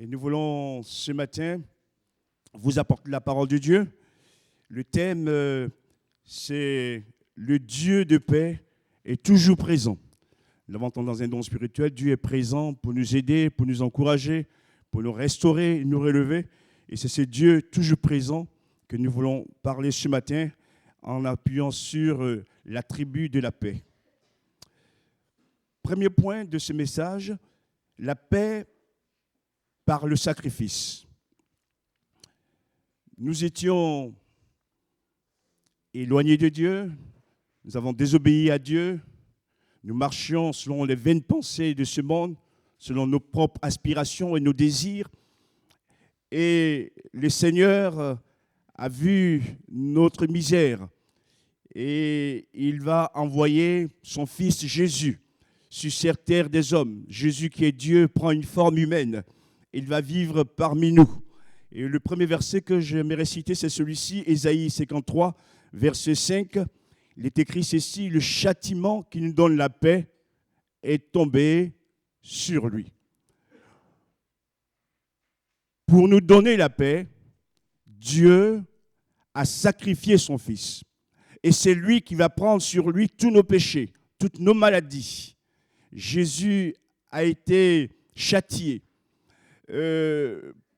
Et nous voulons ce matin vous apporter la parole de Dieu. Le thème, c'est le Dieu de paix est toujours présent. Nous l'avons entendu dans un don spirituel. Dieu est présent pour nous aider, pour nous encourager, pour nous restaurer, nous relever. Et c'est ce Dieu toujours présent que nous voulons parler ce matin en appuyant sur l'attribut de la paix. Premier point de ce message, la paix par le sacrifice. Nous étions éloignés de Dieu, nous avons désobéi à Dieu, nous marchions selon les vaines pensées de ce monde, selon nos propres aspirations et nos désirs. Et le Seigneur a vu notre misère et il va envoyer son Fils Jésus sur cette terre des hommes. Jésus qui est Dieu prend une forme humaine. Il va vivre parmi nous. Et le premier verset que j'aimerais citer, c'est celui-ci, Ésaïe 53, verset 5. Il est écrit ceci, « Le châtiment qui nous donne la paix est tombé sur lui. » Pour nous donner la paix, Dieu a sacrifié son Fils. Et c'est lui qui va prendre sur lui tous nos péchés, toutes nos maladies. Jésus a été châtié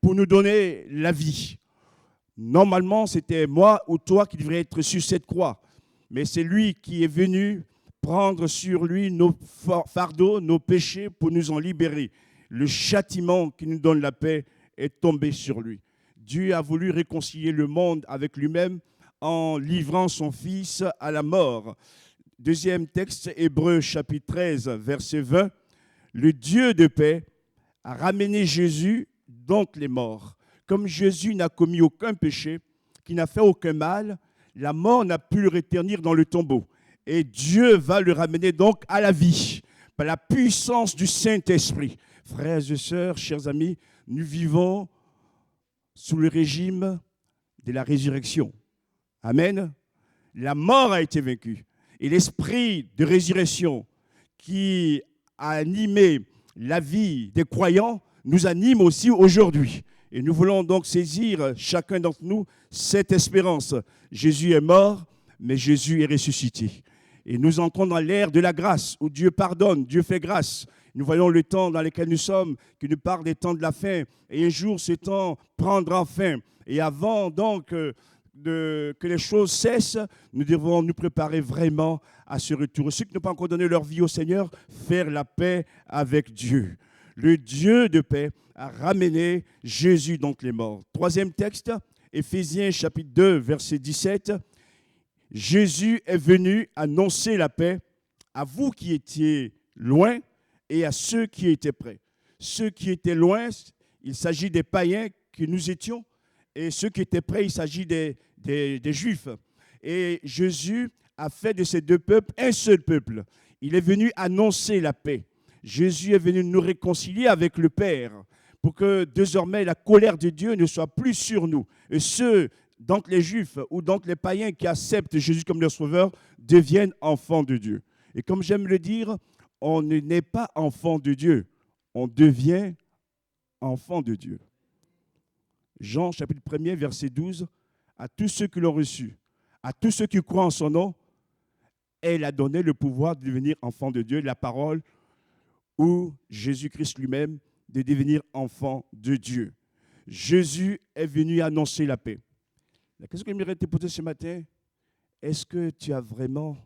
pour nous donner la vie. Normalement, c'était moi ou toi qui devrais être sur cette croix. Mais c'est lui qui est venu prendre sur lui nos fardeaux, nos péchés pour nous en libérer. Le châtiment qui nous donne la paix est tombé sur lui. Dieu a voulu réconcilier le monde avec lui-même en livrant son Fils à la mort. Deuxième texte, Hébreux chapitre 13, verset 20. Le Dieu de paix a ramené Jésus d'entre les morts. Comme Jésus n'a commis aucun péché, qui n'a fait aucun mal, la mort n'a pu le retenir dans le tombeau. Et Dieu va le ramener donc à la vie par la puissance du Saint-Esprit. Frères et sœurs, chers amis, nous vivons sous le régime de la résurrection. Amen. La mort a été vaincue. Et l'esprit de résurrection qui a animé la vie des croyants nous anime aussi aujourd'hui. Et nous voulons donc saisir, chacun d'entre nous, cette espérance. Jésus est mort, mais Jésus est ressuscité. Et nous entrons dans l'ère de la grâce, où Dieu pardonne, Dieu fait grâce. Nous voyons le temps dans lequel nous sommes, qui nous parle des temps de la fin. Et un jour, ce temps prendra fin. Et avant donc que les choses cessent, nous devons nous préparer vraiment à ce retour. Ceux qui n'ont pas encore donné leur vie au Seigneur, faire la paix avec Dieu. Le Dieu de paix a ramené Jésus d'entre les morts. Troisième texte, Éphésiens chapitre 2, verset 17. Jésus est venu annoncer la paix à vous qui étiez loin et à ceux qui étaient près. Ceux qui étaient loin, il s'agit des païens que nous étions, et ceux qui étaient près, il s'agit des Juifs. Et Jésus a fait de ces deux peuples un seul peuple. Il est venu annoncer la paix. Jésus est venu nous réconcilier avec le Père pour que désormais la colère de Dieu ne soit plus sur nous. Et ceux d'entre les Juifs ou d'entre les païens qui acceptent Jésus comme leur sauveur deviennent enfants de Dieu. Et comme j'aime le dire, on ne naît pas enfant de Dieu, on devient enfant de Dieu. Jean chapitre 1er, verset 12, à tous ceux qui l'ont reçu, à tous ceux qui croient en son nom, elle a donné le pouvoir de devenir enfant de Dieu, la parole ou Jésus-Christ lui-même de devenir enfant de Dieu. Jésus est venu annoncer la paix. La question que j'aimerais te poser ce matin, est-ce que tu as vraiment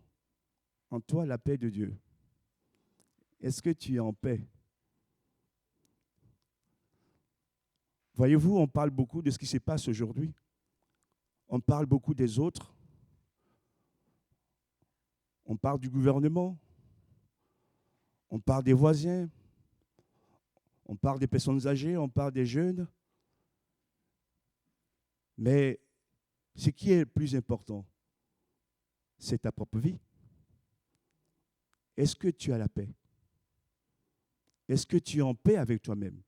en toi la paix de Dieu? Est-ce que tu es en paix? Voyez-vous, on parle beaucoup de ce qui se passe aujourd'hui. On parle beaucoup des autres. On parle du gouvernement. On parle des voisins. On parle des personnes âgées. On parle des jeunes. Mais ce qui est le plus important, c'est ta propre vie. Est-ce que tu as la paix? Est-ce que tu es en paix avec toi-même?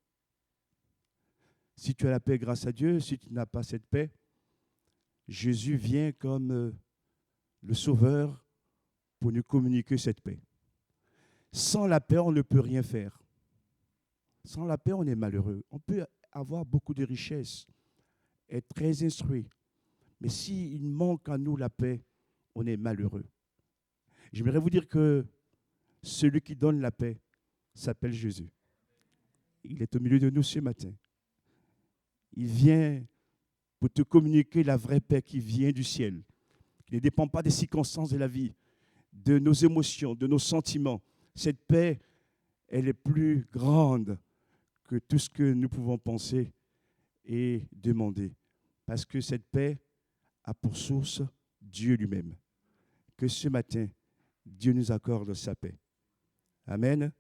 Si tu as la paix grâce à Dieu, si tu n'as pas cette paix, Jésus vient comme le Sauveur pour nous communiquer cette paix. Sans la paix, on ne peut rien faire. Sans la paix, on est malheureux. On peut avoir beaucoup de richesses, être très instruit. Mais s'il manque à nous la paix, on est malheureux. J'aimerais vous dire que celui qui donne la paix s'appelle Jésus. Il est au milieu de nous ce matin. Il vient pour te communiquer la vraie paix qui vient du ciel, qui ne dépend pas des circonstances de la vie, de nos émotions, de nos sentiments. Cette paix, elle est plus grande que tout ce que nous pouvons penser et demander. Parce que cette paix a pour source Dieu lui-même. Que ce matin, Dieu nous accorde sa paix. Amen.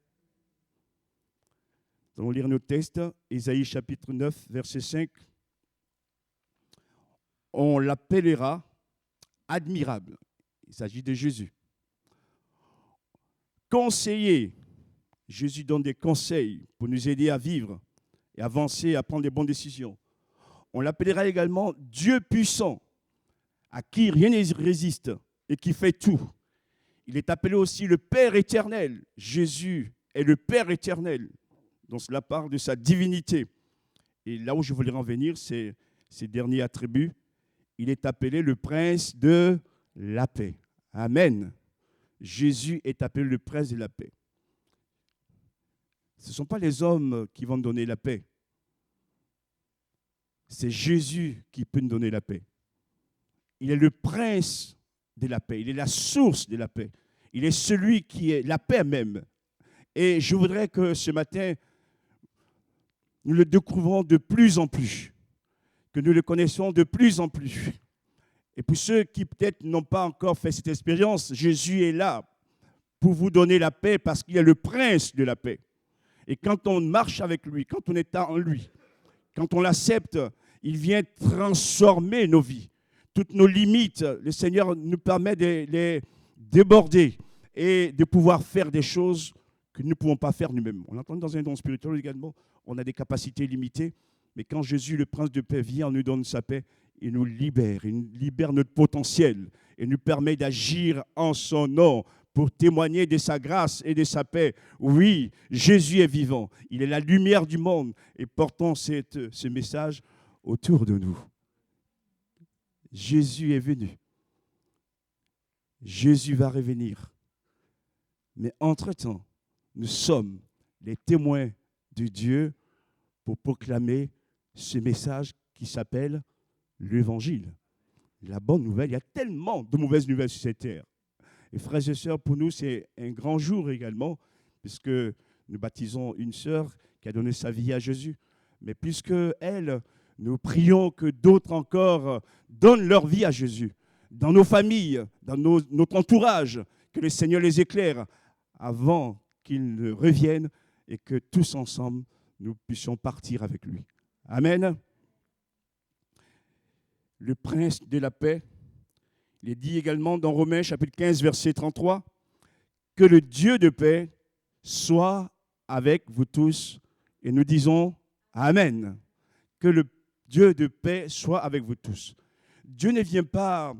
Nous allons lire nos textes. Ésaïe chapitre 9, verset 5. On l'appellera admirable. Il s'agit de Jésus. Conseiller. Jésus donne des conseils pour nous aider à vivre et avancer, à prendre les bonnes décisions. On l'appellera également Dieu puissant, à qui rien ne résiste et qui fait tout. Il est appelé aussi le Père éternel. Jésus est le Père éternel. Donc cela parle de sa divinité. Et là où je voulais en venir, c'est ces derniers attributs. Il est appelé le Prince de la paix. Amen. Jésus est appelé le Prince de la paix. Ce ne sont pas les hommes qui vont nous donner la paix. C'est Jésus qui peut nous donner la paix. Il est le Prince de la paix. Il est la source de la paix. Il est celui qui est la paix même. Et je voudrais que ce matin, nous le découvrons de plus en plus, que nous le connaissons de plus en plus. Et pour ceux qui peut-être n'ont pas encore fait cette expérience, Jésus est là pour vous donner la paix parce qu'il est le Prince de la paix. Et quand on marche avec lui, quand on est en lui, quand on l'accepte, il vient transformer nos vies. Toutes nos limites, le Seigneur nous permet de les déborder et de pouvoir faire des choses que nous ne pouvons pas faire nous-mêmes. On entend dans un don spirituel également, on a des capacités limitées, mais quand Jésus, le Prince de paix, vient, on nous donne sa paix, il nous libère notre potentiel et nous permet d'agir en son nom pour témoigner de sa grâce et de sa paix. Oui, Jésus est vivant, il est la lumière du monde et portons ce message autour de nous. Jésus est venu. Jésus va revenir. Mais entre-temps, nous sommes les témoins de Dieu pour proclamer ce message qui s'appelle l'Évangile. La bonne nouvelle, il y a tellement de mauvaises nouvelles sur cette terre. Et frères et sœurs, pour nous, c'est un grand jour également, puisque nous baptisons une sœur qui a donné sa vie à Jésus. Mais puisque elle, nous prions que d'autres encore donnent leur vie à Jésus, dans nos familles, dans notre entourage, que le Seigneur les éclaire avant qu'il ne revienne et que tous ensemble, nous puissions partir avec lui. Amen. Le Prince de la paix, il est dit également dans Romains chapitre 15, verset 33, que le Dieu de paix soit avec vous tous. Et nous disons Amen. Que le Dieu de paix soit avec vous tous. Dieu ne vient pas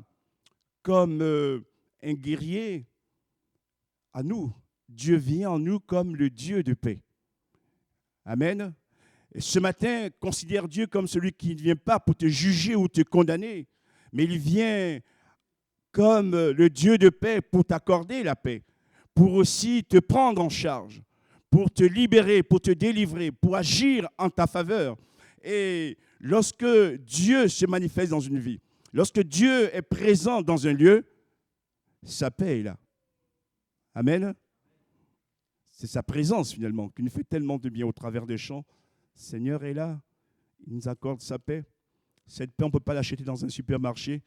comme un guerrier à nous. Dieu vient en nous comme le Dieu de paix. Amen. Et ce matin, considère Dieu comme celui qui ne vient pas pour te juger ou te condamner, mais il vient comme le Dieu de paix pour t'accorder la paix, pour aussi te prendre en charge, pour te libérer, pour te délivrer, pour agir en ta faveur. Et lorsque Dieu se manifeste dans une vie, lorsque Dieu est présent dans un lieu, sa paix est là. Amen. C'est sa présence finalement qui nous fait tellement de bien au travers des chants. Le Seigneur est là, il nous accorde sa paix. Cette paix, on ne peut pas l'acheter dans un supermarché,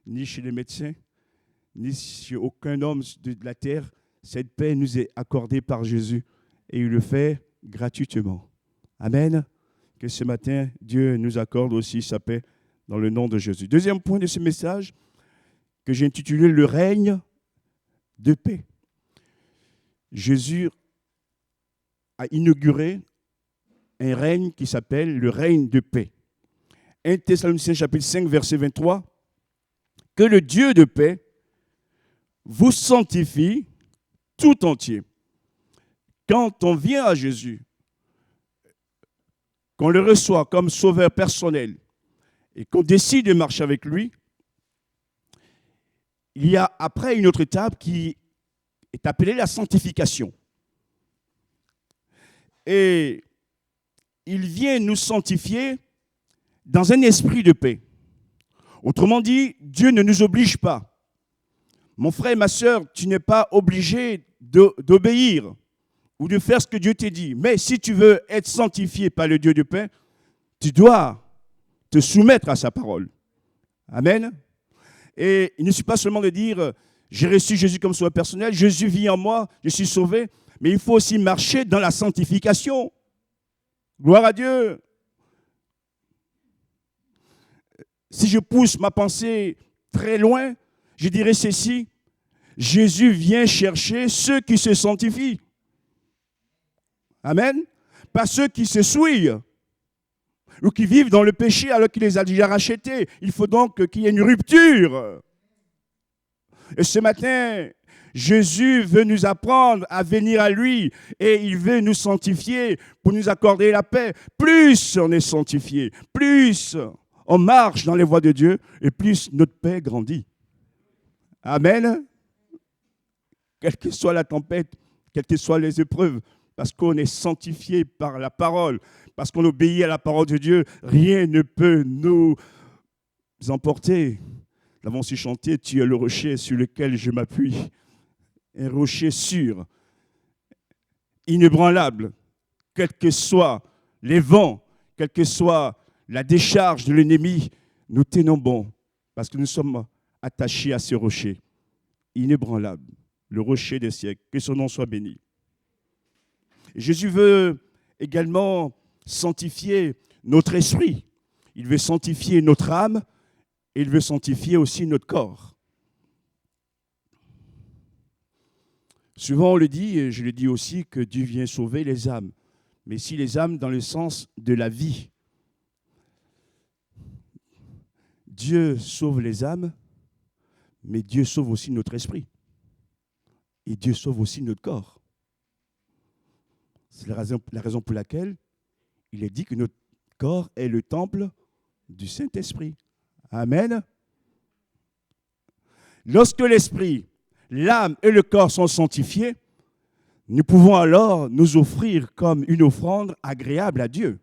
ni chez les médecins, ni chez aucun homme de la terre. Cette paix nous est accordée par Jésus et il le fait gratuitement. Amen. Que ce matin, Dieu nous accorde aussi sa paix dans le nom de Jésus. Deuxième point de ce message que j'ai intitulé « Le règne de paix ». Jésus a inauguré un règne qui s'appelle le règne de paix. 1 Thessaloniciens chapitre 5, verset 23. Que le Dieu de paix vous sanctifie tout entier. Quand on vient à Jésus, qu'on le reçoit comme sauveur personnel et qu'on décide de marcher avec lui, il y a après une autre étape qui est appelée la sanctification. Et il vient nous sanctifier dans un esprit de paix. Autrement dit, Dieu ne nous oblige pas. Mon frère et ma sœur, tu n'es pas obligé d'obéir ou de faire ce que Dieu t'a dit. Mais si tu veux être sanctifié par le Dieu de paix, tu dois te soumettre à sa parole. Amen. Et il ne suffit pas seulement de dire « J'ai reçu Jésus comme sauveur personnel, Jésus vit en moi, je suis sauvé », mais il faut aussi marcher dans la sanctification. Gloire à Dieu. Si je pousse ma pensée très loin, je dirais ceci: Jésus vient chercher ceux qui se sanctifient. Amen. Pas ceux qui se souillent ou qui vivent dans le péché alors qu'il les a déjà rachetés. Il faut donc qu'il y ait une rupture. Et ce matin, Jésus veut nous apprendre à venir à lui et il veut nous sanctifier pour nous accorder la paix. Plus on est sanctifié, plus on marche dans les voies de Dieu et plus notre paix grandit. Amen. Quelle que soit la tempête, quelles que soient les épreuves, parce qu'on est sanctifié par la parole, parce qu'on obéit à la parole de Dieu, rien ne peut nous emporter. Nous l'avons aussi chanté, tu es le rocher sur lequel je m'appuie. Un rocher sûr, inébranlable, quels que soient les vents, quelle que soit la décharge de l'ennemi, nous tenons bon, parce que nous sommes attachés à ce rocher, inébranlable, le rocher des siècles, que son nom soit béni. Jésus veut également sanctifier notre esprit, il veut sanctifier notre âme, et il veut sanctifier aussi notre corps. Souvent on le dit, et je le dis aussi, que Dieu vient sauver les âmes, mais ici les âmes dans le sens de la vie. Dieu sauve les âmes, mais Dieu sauve aussi notre esprit. Et Dieu sauve aussi notre corps. C'est la raison pour laquelle il est dit que notre corps est le temple du Saint-Esprit. Amen. Lorsque l'esprit, l'âme et le corps sont sanctifiés, nous pouvons alors nous offrir comme une offrande agréable à Dieu.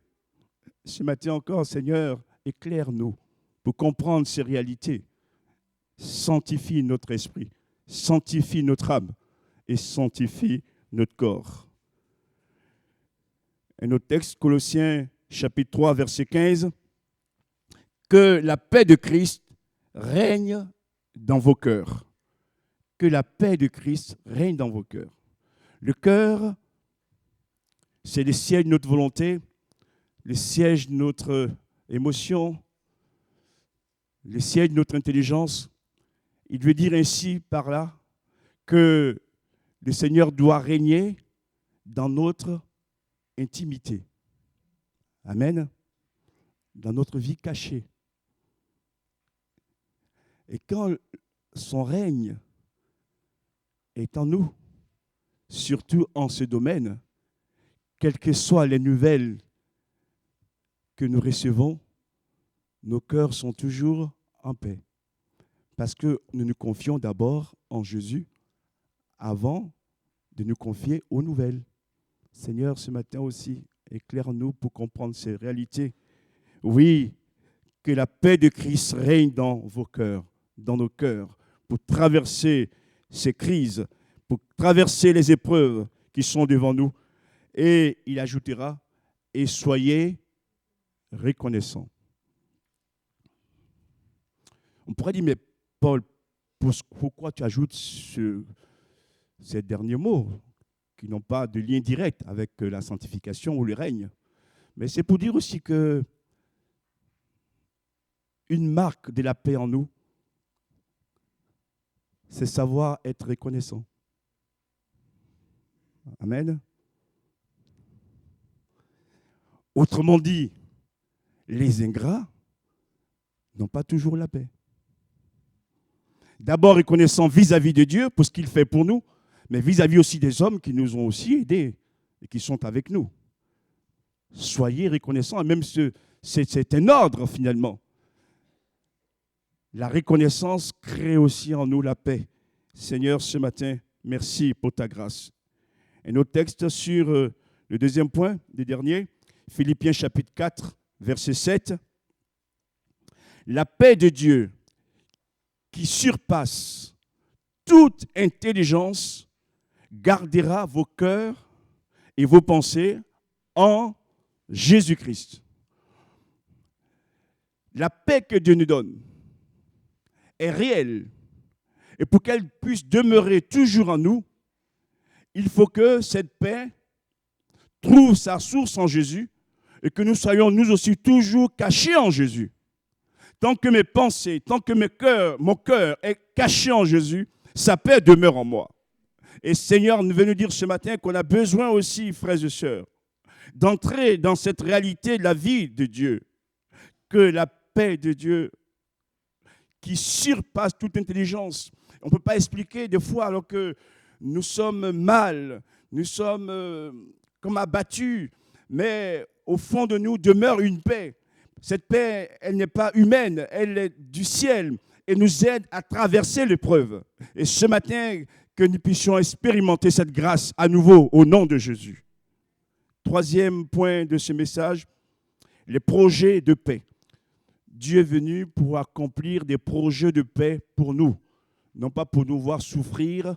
Ce matin encore, Seigneur, éclaire-nous pour comprendre ces réalités. Sanctifie notre esprit, sanctifie notre âme et sanctifie notre corps. Un autre texte, Colossiens chapitre 3, verset 15. Que la paix de Christ règne dans vos cœurs. Que la paix de Christ règne dans vos cœurs. Le cœur, c'est le siège de notre volonté, le siège de notre émotion, le siège de notre intelligence. Il veut dire ainsi par là que le Seigneur doit régner dans notre intimité. Amen. Dans notre vie cachée. Et quand son règne est en nous, surtout en ce domaine, quelles que soient les nouvelles que nous recevons, nos cœurs sont toujours en paix. Parce que nous nous confions d'abord en Jésus avant de nous confier aux nouvelles. Seigneur, ce matin aussi, éclaire-nous pour comprendre ces réalités. Oui, que la paix de Christ règne dans vos cœurs, dans nos cœurs, pour traverser ces crises, pour traverser les épreuves qui sont devant nous. Et il ajoutera, et soyez reconnaissants. On pourrait dire, mais Paul, pourquoi tu ajoutes ces derniers mots qui n'ont pas de lien direct avec la sanctification ou le règne? Mais c'est pour dire aussi que une marque de la paix en nous, c'est savoir être reconnaissant. Amen. Autrement dit, les ingrats n'ont pas toujours la paix. D'abord reconnaissant vis-à-vis de Dieu pour ce qu'il fait pour nous, mais vis-à-vis aussi des hommes qui nous ont aussi aidés et qui sont avec nous. Soyez reconnaissants. Et même c'est un ordre finalement. La reconnaissance crée aussi en nous la paix. Seigneur, ce matin, merci pour ta grâce. Un autre texte sur le deuxième point, le dernier, Philippiens chapitre 4, verset 7. La paix de Dieu qui surpasse toute intelligence gardera vos cœurs et vos pensées en Jésus-Christ. La paix que Dieu nous donne est réelle. Et pour qu'elle puisse demeurer toujours en nous, il faut que cette paix trouve sa source en Jésus et que nous soyons nous aussi toujours cachés en Jésus. Tant que mes pensées, tant que mon cœur est caché en Jésus, sa paix demeure en moi. Et Seigneur veut nous dire ce matin qu'on a besoin aussi, frères et sœurs, d'entrer dans cette réalité de la vie de Dieu, que la paix de Dieu qui surpasse toute intelligence. On ne peut pas expliquer des fois alors que nous sommes mal, nous sommes comme abattus, mais au fond de nous demeure une paix. Cette paix, elle n'est pas humaine, elle est du ciel et nous aide à traverser l'épreuve. Et ce matin, que nous puissions expérimenter cette grâce à nouveau au nom de Jésus. Troisième point de ce message, les projets de paix. Dieu est venu pour accomplir des projets de paix pour nous, non pas pour nous voir souffrir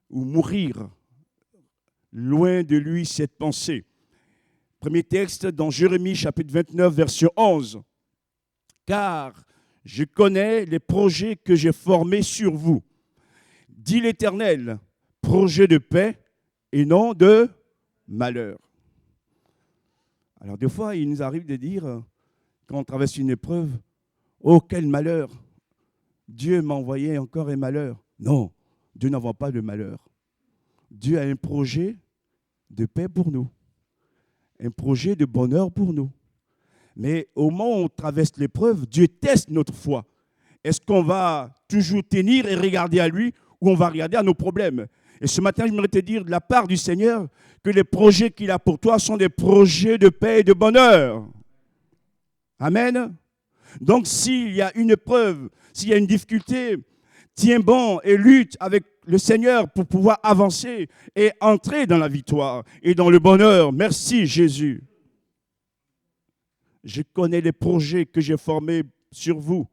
ou mourir. Loin de lui cette pensée. Premier texte dans Jérémie chapitre 29, verset 11. « Car je connais les projets que j'ai formés sur vous, dit l'Éternel, projets de paix et non de malheur. » Alors des fois, il nous arrive de dire, quand on traverse une épreuve, « Oh, quel malheur! Dieu m'a envoyé encore un malheur. » Non, Dieu n'envoie pas de malheur. Dieu a un projet de paix pour nous, un projet de bonheur pour nous. Mais au moment où on traverse l'épreuve, Dieu teste notre foi. Est-ce qu'on va toujours tenir et regarder à lui ou on va regarder à nos problèmes? Et ce matin, j'aimerais te dire de la part du Seigneur que les projets qu'il a pour toi sont des projets de paix et de bonheur. Amen. Donc s'il y a une épreuve, s'il y a une difficulté, tiens bon et lutte avec le Seigneur pour pouvoir avancer et entrer dans la victoire et dans le bonheur. Merci Jésus. Je connais les projets que j'ai formés sur vous,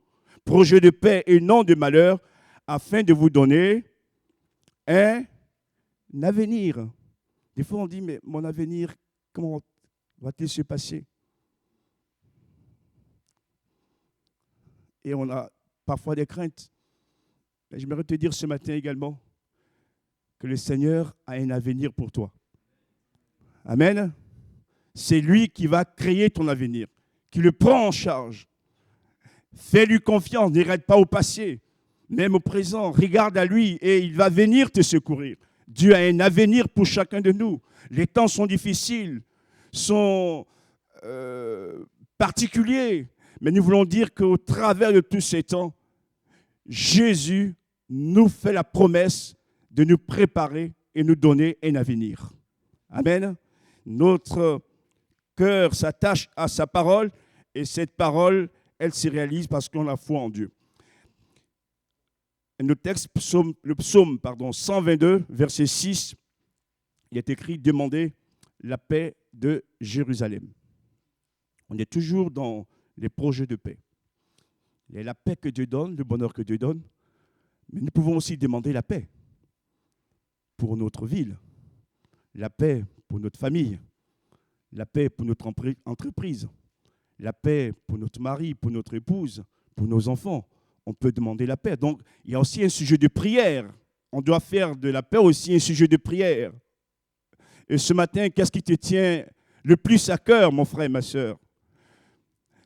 projets de paix et non de malheur, afin de vous donner un avenir. Des fois on dit, mais mon avenir, comment va-t-il se passer? Et on a parfois des craintes. Mais j'aimerais te dire ce matin également que le Seigneur a un avenir pour toi. Amen. C'est lui qui va créer ton avenir, qui le prend en charge. Fais-lui confiance, n'arrête pas au passé, même au présent. Regarde à lui et il va venir te secourir. Dieu a un avenir pour chacun de nous. Les temps sont difficiles, sont particuliers, mais nous voulons dire qu'au travers de tous ces temps, Jésus nous fait la promesse de nous préparer et nous donner un avenir. Amen. Notre cœur s'attache à sa parole et cette parole, elle se réalise parce qu'on a foi en Dieu. Notre texte, le psaume 122, verset 6, il est écrit « Demandez la paix de Jérusalem ». On est toujours dans les projets de paix. Il y a la paix que Dieu donne, le bonheur que Dieu donne, mais nous pouvons aussi demander la paix pour notre ville, la paix pour notre famille, la paix pour notre entreprise, la paix pour notre mari, pour notre épouse, pour nos enfants. On peut demander la paix. Donc, il y a aussi un sujet de prière. On doit faire de la paix aussi un sujet de prière. Et ce matin, qu'est-ce qui te tient le plus à cœur, mon frère et ma sœur?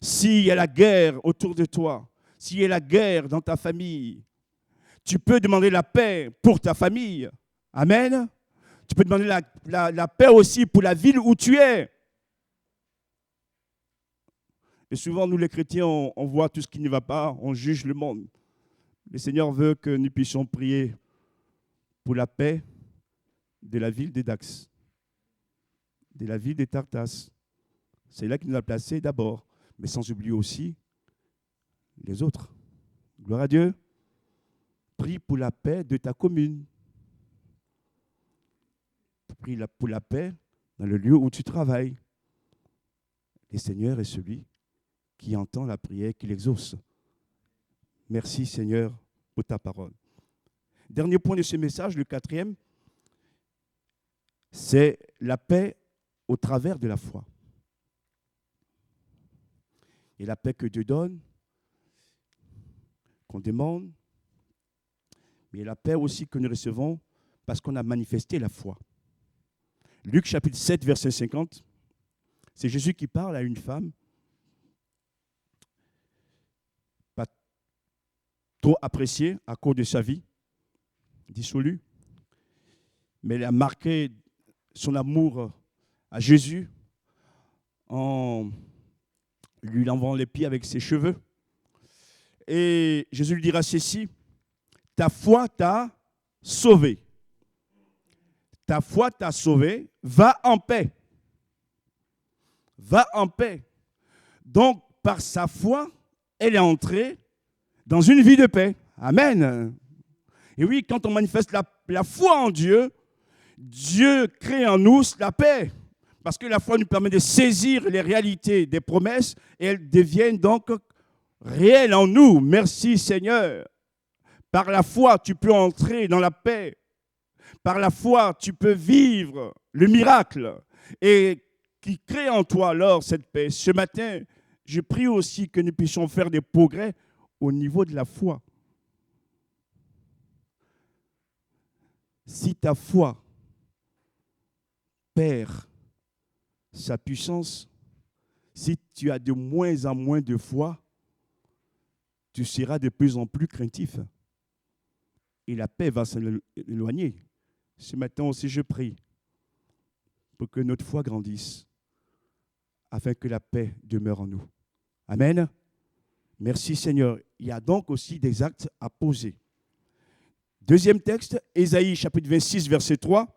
S'il y a la guerre autour de toi, s'il y a la guerre dans ta famille, tu peux demander la paix pour ta famille. Amen. Tu peux demander la paix aussi pour la ville où tu es. Et souvent, nous les chrétiens, on voit tout ce qui ne va pas, on juge le monde. Le Seigneur veut que nous puissions prier pour la paix de la ville de Dax, de la ville de Tartas, C'est là qu'il nous a placés d'abord, mais sans oublier aussi les autres. Gloire à Dieu. Prie pour la paix de ta commune. Prie pour la paix dans le lieu où tu travailles. Le Seigneur est celui qui entend la prière, qui l'exauce. Merci Seigneur pour ta parole. Dernier point de ce message, le quatrième, c'est la paix au travers de la foi. Et la paix que Dieu donne, qu'on demande, mais la paix aussi que nous recevons parce qu'on a manifesté la foi. Luc chapitre 7, verset 50, c'est Jésus qui parle à une femme, pas trop appréciée à cause de sa vie, dissolue, mais elle a marqué son amour à Jésus en lui lavant les pieds avec ses cheveux. Et Jésus lui dira ceci, ta foi t'a sauvé. Ta foi t'a sauvé, va en paix. Va en paix. Donc, par sa foi, elle est entrée dans une vie de paix. Amen. Et oui, quand on manifeste la foi en Dieu, Dieu crée en nous la paix. Parce que la foi nous permet de saisir les réalités des promesses et elles deviennent donc réelles en nous. Merci Seigneur. Par la foi, tu peux entrer dans la paix. Par la foi, tu peux vivre le miracle et qui crée en toi alors cette paix. Ce matin, je prie aussi que nous puissions faire des progrès au niveau de la foi. Si ta foi perd sa puissance, si tu as de moins en moins de foi, tu seras de plus en plus craintif. Et la paix va s'éloigner. Ce matin aussi, je prie pour que notre foi grandisse, afin que la paix demeure en nous. Amen. Merci Seigneur. Il y a donc aussi des actes à poser. Deuxième texte, Ésaïe chapitre 26, verset 3.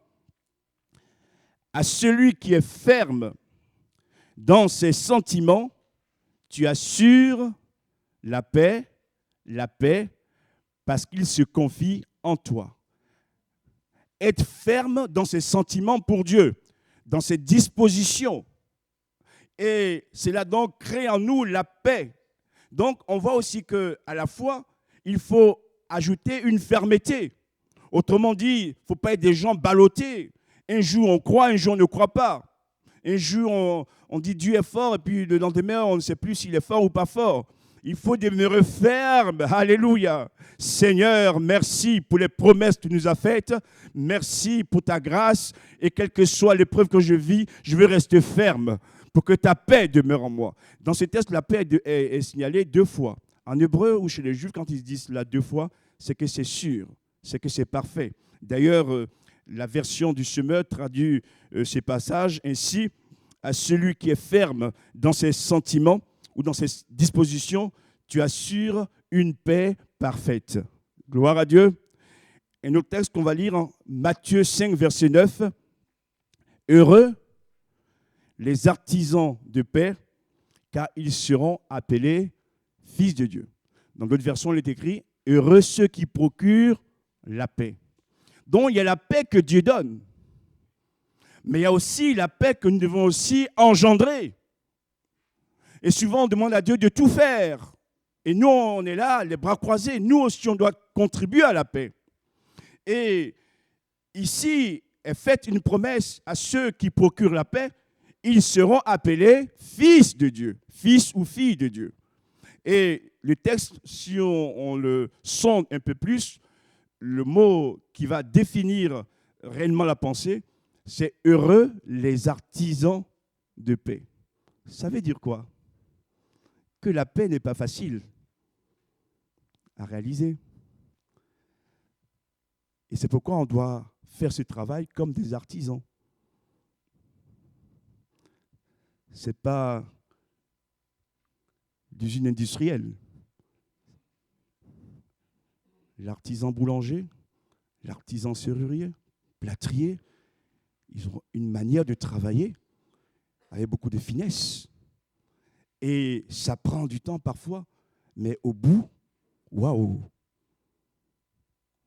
À celui qui est ferme dans ses sentiments, tu assures la paix, parce qu'il se confie en toi. Être ferme dans ses sentiments pour Dieu, dans ses dispositions. Et cela donc crée en nous la paix. Donc on voit aussi qu'à la fois, il faut ajouter une fermeté. Autrement dit, il ne faut pas être des gens ballottés. Un jour on croit, un jour on ne croit pas. Un jour on dit Dieu est fort et puis le lendemain on ne sait plus s'il est fort ou pas fort. Il faut demeurer ferme. Alléluia. Seigneur, merci pour les promesses que tu nous as faites. Merci pour ta grâce. Et quelle que soit l'épreuve que je vis, je veux rester ferme pour que ta paix demeure en moi. Dans ce texte, la paix est signalée 2 fois. En hébreu ou chez les Juifs, quand ils disent là 2 fois, c'est que c'est sûr, c'est que c'est parfait. D'ailleurs, la version du Semeur traduit ces passages ainsi: à celui qui est ferme dans ses sentiments ou dans ses dispositions, tu assures une paix parfaite. Gloire à Dieu. Un autre texte qu'on va lire en Matthieu 5, verset 9. Heureux les artisans de paix, car ils seront appelés fils de Dieu. Dans d'autres versions, il est écrit heureux ceux qui procurent la paix. Donc, il y a la paix que Dieu donne. Mais il y a aussi la paix que nous devons aussi engendrer. Et souvent, on demande à Dieu de tout faire. Et nous, on est là, les bras croisés. Nous aussi, on doit contribuer à la paix. Et ici est faite une promesse à ceux qui procurent la paix. Ils seront appelés fils de Dieu, fils ou filles de Dieu. Et le texte, si on le sonde un peu plus, le mot qui va définir réellement la pensée, c'est « heureux les artisans de paix ». Ça veut dire quoi? Que la paix n'est pas facile à réaliser. Et c'est pourquoi on doit faire ce travail comme des artisans. Ce n'est pas d'usine industrielle. L'artisan boulanger, l'artisan serrurier, plâtrier, ils ont une manière de travailler avec beaucoup de finesse. Et ça prend du temps parfois, mais au bout, waouh,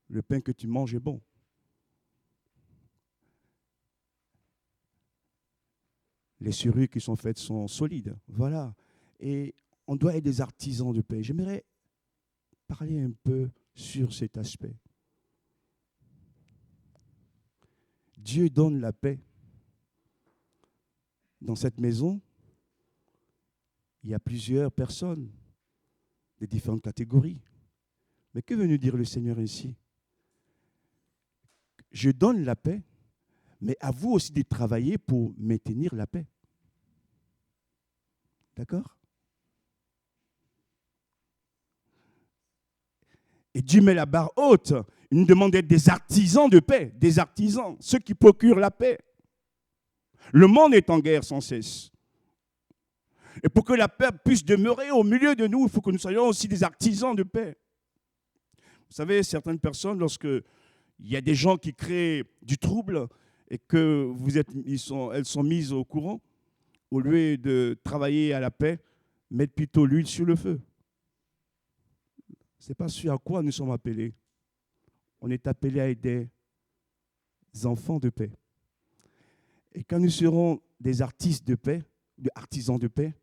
le pain que tu manges est bon. Les serrures qui sont faites sont solides. Voilà. Et on doit être des artisans de paix. J'aimerais parler un peu sur cet aspect. Dieu donne la paix. Dans cette maison, il y a plusieurs personnes de différentes catégories. Mais que veut nous dire le Seigneur ici? Je donne la paix, mais à vous aussi de travailler pour maintenir la paix. D'accord? Et Dieu met la barre haute. Il nous demande d'être des artisans de paix, des artisans, ceux qui procurent la paix. Le monde est en guerre sans cesse. Et pour que la paix puisse demeurer au milieu de nous, il faut que nous soyons aussi des artisans de paix. Vous savez, certaines personnes, lorsque il y a des gens qui créent du trouble et que elles sont mises au courant, au lieu de travailler à la paix, mettent plutôt l'huile sur le feu. Ce n'est pas ce à quoi nous sommes appelés. On est appelés à être des enfants de paix. Et quand nous serons des artistes de paix, des artisans de paix,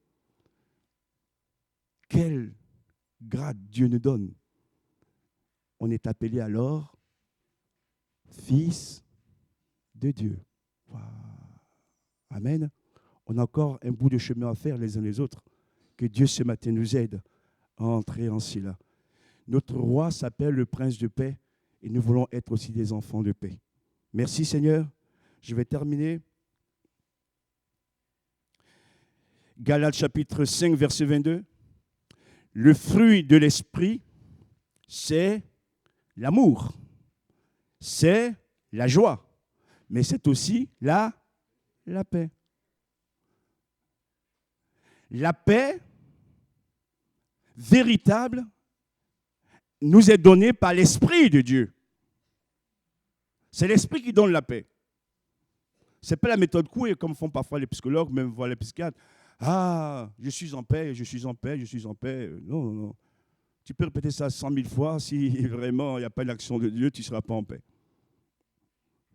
quel grade Dieu nous donne? On est appelé alors fils de Dieu. Wow. Amen. On a encore un bout de chemin à faire les uns les autres. Que Dieu ce matin nous aide à entrer en cela. Notre roi s'appelle le prince de paix et nous voulons être aussi des enfants de paix. Merci Seigneur. Je vais terminer. Galates chapitre 5, verset 22. Le fruit de l'esprit, c'est l'amour, c'est la joie, mais c'est aussi la paix. La paix véritable nous est donnée par l'Esprit de Dieu. C'est l'Esprit qui donne la paix. Ce n'est pas la méthode couée comme font parfois les psychologues, même voire les psychiatres. Ah, je suis en paix, je suis en paix, je suis en paix. Non, non, non. Tu peux répéter ça 100 000 fois. Si vraiment il n'y a pas l'action de Dieu, tu ne seras pas en paix.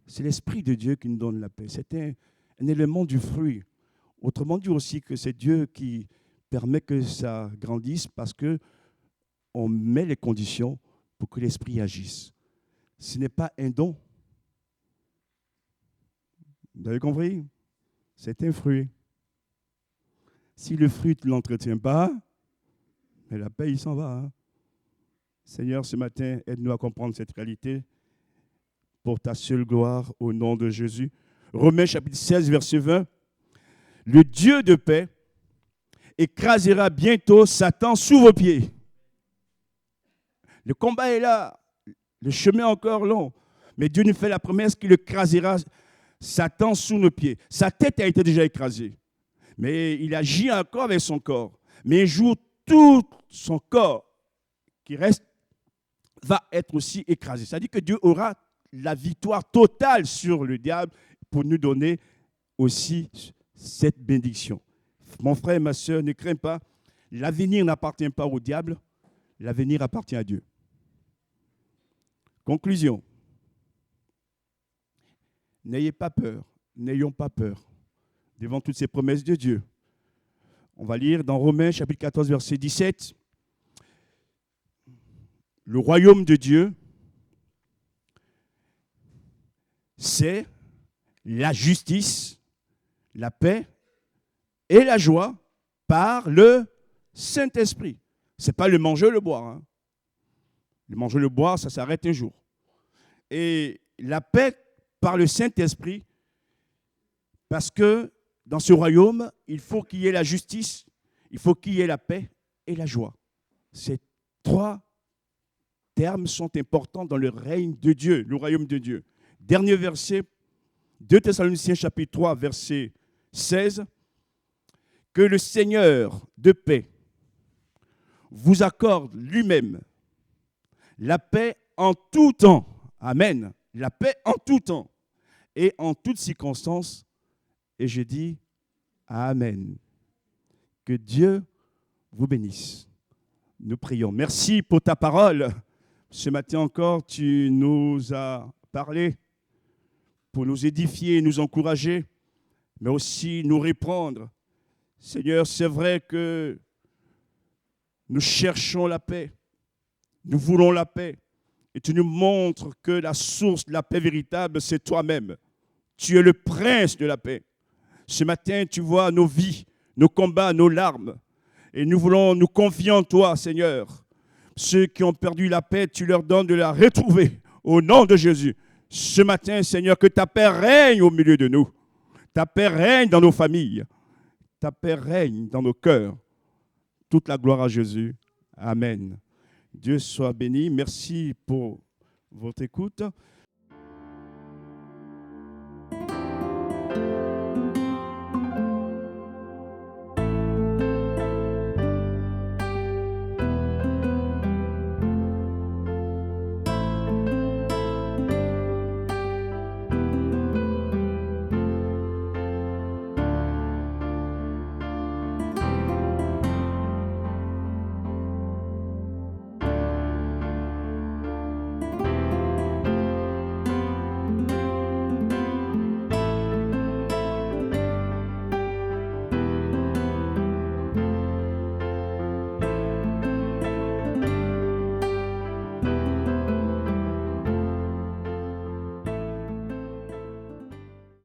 C'est l'Esprit de Dieu qui nous donne la paix. C'est un élément du fruit. Autrement dit aussi que c'est Dieu qui permet que ça grandisse parce qu'on met les conditions pour que l'Esprit agisse. Ce n'est pas un don. Vous avez compris? C'est un fruit. Si le fruit ne l'entretient pas, mais la paix, il s'en va. Hein? Seigneur, ce matin, aide-nous à comprendre cette réalité pour ta seule gloire au nom de Jésus. Romains chapitre 16, verset 20. Le Dieu de paix écrasera bientôt Satan sous vos pieds. Le combat est là, le chemin est encore long, mais Dieu nous fait la promesse qu'il écrasera Satan sous nos pieds. Sa tête a été déjà écrasée, mais il agit encore avec son corps. Mais un jour, tout son corps qui reste va être aussi écrasé. C'est-à-dire que Dieu aura la victoire totale sur le diable pour nous donner aussi cette bénédiction. Mon frère et ma soeur, ne crains pas. L'avenir n'appartient pas au diable. L'avenir appartient à Dieu. Conclusion. N'ayez pas peur. N'ayons pas peur devant toutes ces promesses de Dieu. On va lire dans Romains chapitre 14, verset 17. Le royaume de Dieu, c'est la justice, la paix et la joie par le Saint-Esprit. Ce n'est pas le manger, le boire. Hein. Le manger, le boire, ça s'arrête un jour. Et la paix par le Saint-Esprit, parce que dans ce royaume, il faut qu'il y ait la justice, il faut qu'il y ait la paix et la joie. Ces trois termes sont importants dans le règne de Dieu, le royaume de Dieu. Dernier verset, 2 Thessaloniciens chapitre 3, verset 16. Que le Seigneur de paix vous accorde lui-même la paix en tout temps. Amen. La paix en tout temps et en toutes circonstances. Et je dis Amen. Que Dieu vous bénisse. Nous prions. Merci pour ta parole. Ce matin encore, tu nous as parlé pour nous édifier, nous encourager, mais aussi nous répondre. Seigneur, c'est vrai que nous cherchons la paix. Nous voulons la paix. Et tu nous montres que la source de la paix véritable, c'est toi-même. Tu es le prince de la paix. Ce matin, tu vois nos vies, nos combats, nos larmes. Et nous voulons nous confier en toi, Seigneur. Ceux qui ont perdu la paix, tu leur donnes de la retrouver au nom de Jésus. Ce matin, Seigneur, que ta paix règne au milieu de nous. Ta paix règne dans nos familles. Ta paix règne dans nos cœurs. Toute la gloire à Jésus. Amen. Dieu soit béni. Merci pour votre écoute.